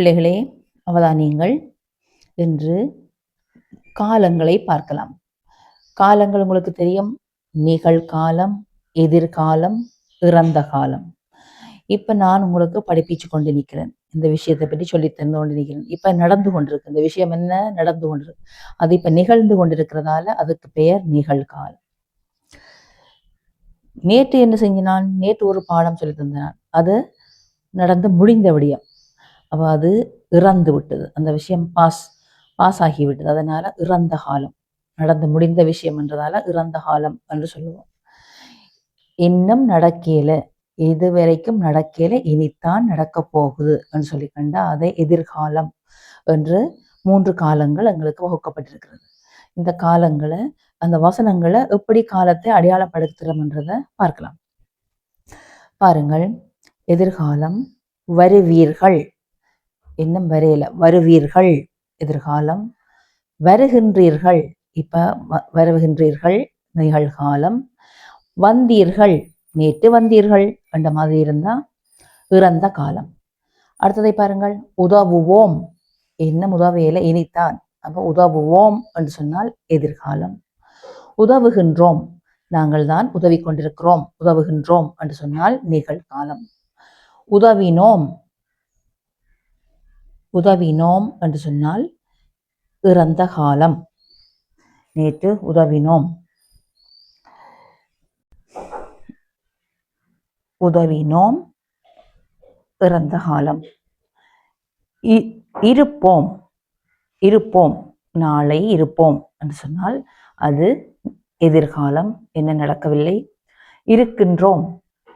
பிள்ளைகளே, அவதானியுங்கள். இன்று காலங்களை பார்க்கலாம். காலங்கள் உங்களுக்கு தெரியும். நிகழ்காலம், எதிர்காலம், இறந்த காலம். இப்ப நான் உங்களுக்கு படிப்பிச்சு கொண்டு நிற்கிறேன். இந்த விஷயத்தை பற்றி சொல்லி தந்து கொண்டு நிற்கிறேன். இப்ப நடந்து கொண்டிருக்கு. இந்த விஷயம் என்ன நடந்து கொண்டிருக்கு, அது இப்ப நிகழ்ந்து கொண்டிருக்கிறதால அதுக்கு பெயர் நிகழ்காலம். நேற்று என்ன செஞ்சினான்? நேற்று ஒரு பாடம் சொல்லி தந்தான். அது நடந்து முடிந்த விடியம். அப்போ அது இறந்து விட்டது. அந்த விஷயம் பாஸ் ஆகிவிட்டது. அதனால இறந்த காலம், நடந்து முடிந்த விஷயம் என்றதால இறந்த காலம் என்று சொல்லுவோம். இன்னும் நடக்கல, இதுவரைக்கும் நடக்கல, இனித்தான் நடக்க போகுது என்று சொல்லி கண்டா அதை எதிர்காலம் என்று 3 காலங்கள் எங்களுக்கு வகுக்கப்பட்டிருக்கிறது. இந்த காலங்களை, அந்த வசனங்களை எப்படி காலத்தை அடையாளப்படுத்துறோம்ன்றதை பார்க்கலாம். பாருங்கள், எதிர்காலம் வருவீர்கள், இன்னும் வரையில, வருவீர்கள் எதிர்காலம். வருகின்றீர்கள், இப்ப வருகின்றீர்கள் நிகழ்காலம். வந்தீர்கள், நேற்று வந்தீர்கள் என்ற மாதிரி இருந்தா இறந்த காலம். அடுத்ததை பாருங்கள், உதவுவோம், இன்னும் உதவியில, இனித்தான். அப்போ உதவுவோம் என்று சொன்னால் எதிர்காலம். உதவுகின்றோம், நாங்கள் தான் உதவி கொண்டிருக்கிறோம், உதவுகின்றோம் என்று சொன்னால் நிகழ்காலம். உதவினோம், உதவினோம் என்று சொன்னால் இறந்த காலம். நேற்று உதவினோம், உதவினோம், இறந்த காலம். இருப்போம், இருப்போம், நாளை இருப்போம் என்று சொன்னால் அது எதிர்காலம், என்ன நடக்கவில்லை. இருக்கின்றோம்,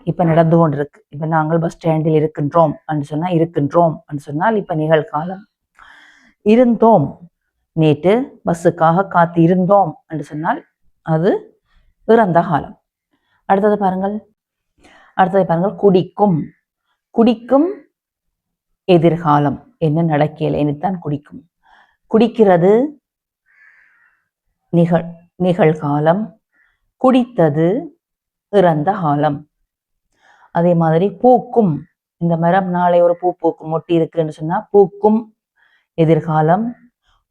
இப்ப நடந்து கொண்டிருக்கு. இப்ப நாங்கள் பஸ் ஸ்டாண்டில் இருக்கின்றோம் என்று சொன்னா இருக்கின்றோம் என்று சொன்னால் இப்ப நிகழ்காலம். இருந்தோம், நேற்று பஸ்ஸுக்காக காத்து இருந்தோம் என்று சொன்னால் அது இறந்த காலம். அடுத்தது பாருங்கள், குடிக்கும், குடிக்கும் எதிர்காலம், என்ன நடக்கல, இனித்தான் குடிக்கும். குடிக்கிறது நிகழ்காலம். குடித்தது இறந்த காலம். அதே மாதிரி பூக்கும், இந்த மரம் நாளை ஒரு பூ பூக்கும், மொட்டி இருக்குன்னு சொன்னா பூக்கும் எதிர்காலம்.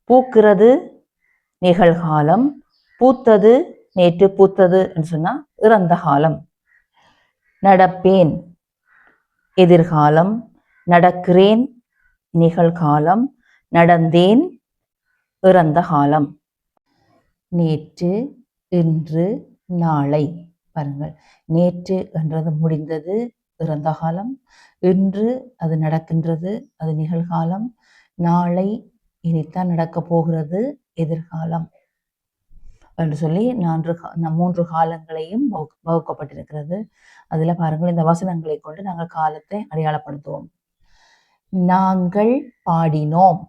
பூக்கிறது நிகழ்காலம். பூத்தது, நேற்று பூத்தது என்று சொன்னா இறந்த காலம். நடப்பேன் எதிர்காலம். நடக்கிறேன் நிகழ்காலம். நடந்தேன் இறந்த காலம். நேற்று, இன்று, நாளை. பாருங்கள், நேற்று என்றது முடிந்தது, இறந்த காலம். இன்று அது நடக்கின்றது, அது நிகழ்காலம். நாளை இனித்தான் நடக்க போகிறது, எதிர்காலம் என்று சொல்லி 3 காலங்களையும் வகுக்கப்பட்டிருக்கிறது. அதுல பாருங்கள், இந்த வசனங்களை கொண்டு நாங்கள் காலத்தை அடையாளப்படுத்துவோம். நாங்கள் பாடினோம்,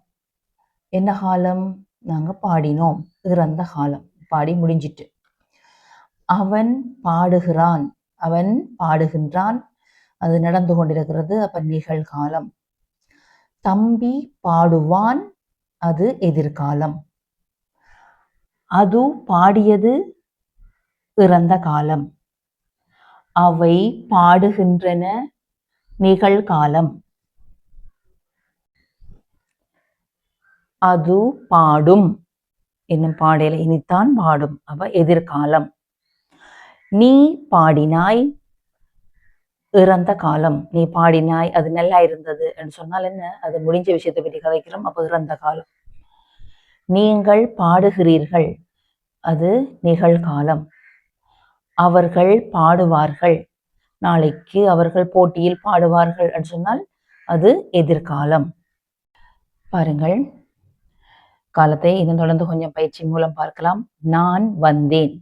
என்ன காலம்? நாங்க பாடினோம், இறந்த காலம், பாடி முடிஞ்சிட்டு. அவன் பாடுகிறான், அவன் பாடுகின்றான், அது நடந்து கொண்டிருக்கிறது, அப்ப நிகழ்காலம். தம்பி பாடுவான், அது எதிர்காலம். அது பாடியது இறந்த காலம். அவை பாடுகின்றன நிகழ்காலம். அது பாடும், என்னும் பாடல, இனித்தான் பாடும், அவ எதிர்காலம். நீ பாடினாய் இறந்த காலம். நீ பாடினாய், அது நல்லா இருந்தது என்று சொன்னால் என்ன? அது முடிஞ்ச விஷயத்தை பற்றி கதைக்கிறோம், அப்ப இறந்த காலம். நீங்கள் பாடுகிறீர்கள், அது நிகழ்காலம். அவர்கள் பாடுவார்கள், நாளைக்கு அவர்கள் போட்டியில் பாடுவார்கள் என்று சொன்னால் அது எதிர்காலம். பாருங்கள், காலத்தை இதன் தொடர்ந்து கொஞ்சம் பயிற்சி மூலம் பார்க்கலாம். நான் வந்தேன்,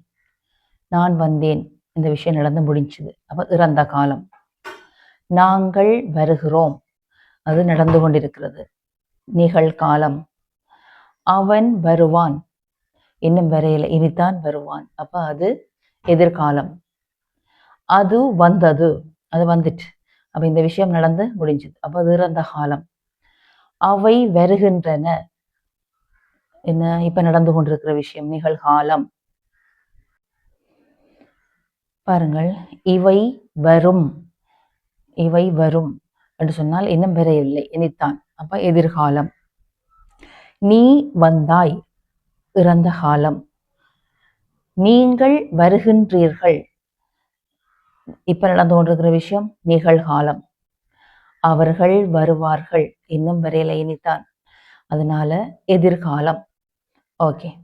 நான் வந்தேன், இந்த விஷயம் நடந்து முடிஞ்சது, அப்ப இறந்த காலம். நாங்கள் வருகிறோம், அது நடந்து கொண்டிருக்கிறது, நிகழ்காலம். அவன் வருவான், இன்னும் வரையில, இனித்தான் வருவான், அப்ப அது எதிர்காலம். அது வந்தது, அது வந்துட்டு, அப்ப இந்த விஷயம் நடந்து முடிஞ்சது, அப்ப அது இறந்த காலம். அவை வருகின்றன, என்ன? இப்ப நடந்து கொண்டிருக்கிற விஷயம், நிகழ்காலம். பாருங்கள், இவை வரும், இவை வரும் என்று சொன்னால் இன்னும் வரையவில்லை, இனித்தான். அப்ப எதிர்காலம். நீ வந்தாய், இறந்த காலம். நீங்கள் வருகின்றீர்கள், இப்ப நடந்து கொண்டிருக்கிற விஷயம் நிகழ்காலம். அவர்கள் வருவார்கள், இன்னும் வரையில, இனித்தான். அதனால எதிர்காலம். ஓகே.